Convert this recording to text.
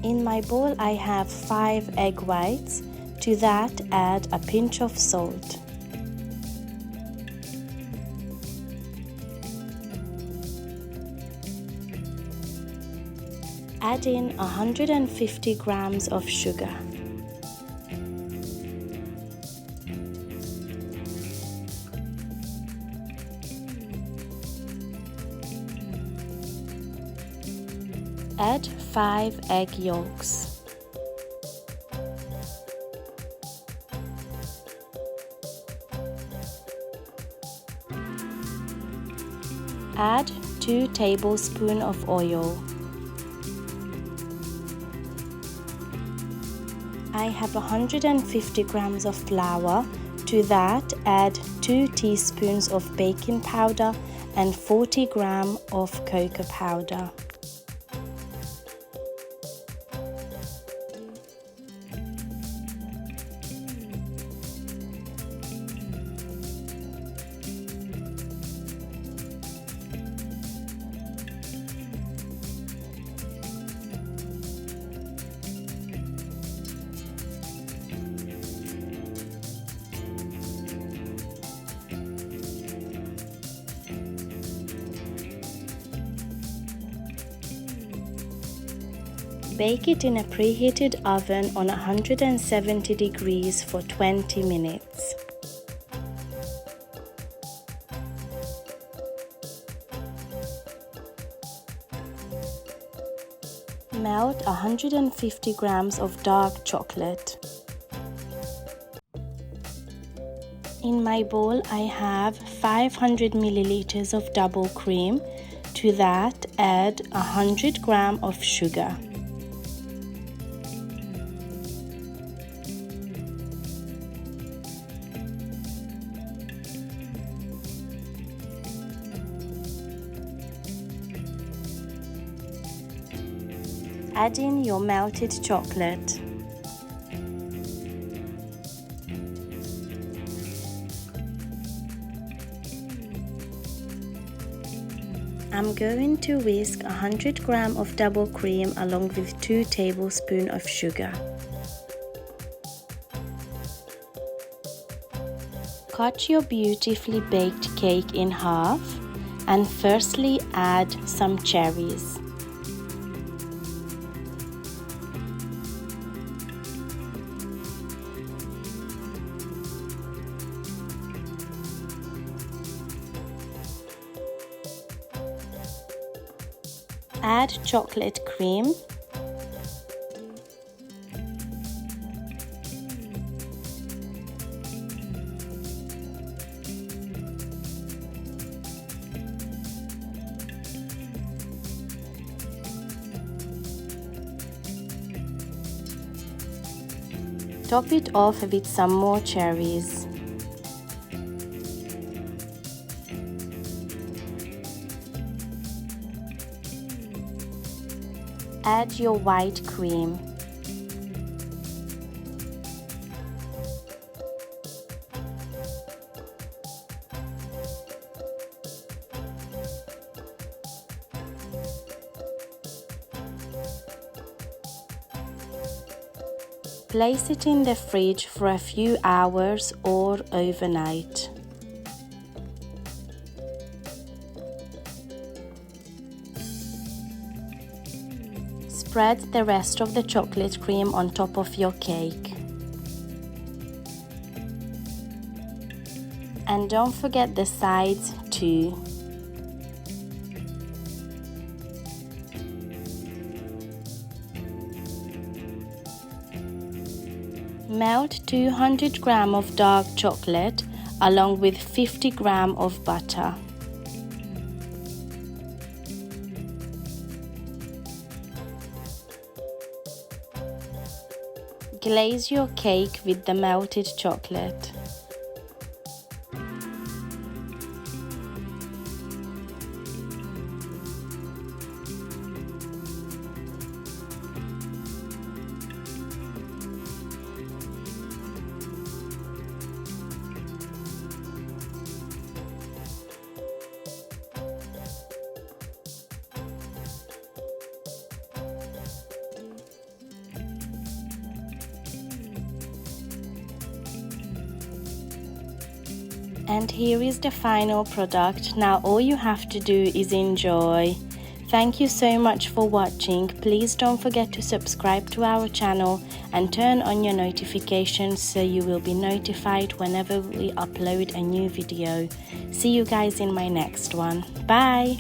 In my bowl I have 5 egg whites. To that add a pinch of salt. Add in 150 grams of sugar. Add 5 egg yolks. Add 2 tablespoons of oil. I have 150 grams of flour. To that add 2 teaspoons of baking powder and 40 grams of cocoa powder. Bake it in a preheated oven on 170 degrees for 20 minutes. Melt 150 grams of dark chocolate. In my bowl I have 500 milliliters of double cream. To that add 100 grams of sugar. Add in your melted chocolate. I'm going to whisk 100 grams of double cream along with 2 tablespoons of sugar. Cut your beautifully baked cake in half and firstly add some cherries. Add chocolate cream. Top it off with some more cherries. Add your white cream. Place it in the fridge for a few hours or overnight. Spread the rest of the chocolate cream on top of your cake. And don't forget the sides too. Melt 200 grams of dark chocolate along with 50 grams of butter. Glaze your cake with the melted chocolate. And here is the final product. Now all you have to do is enjoy. Thank you so much for watching. Please don't forget to subscribe to our channel and turn on your notifications so you will be notified whenever we upload a new video. See you guys in my next one. Bye!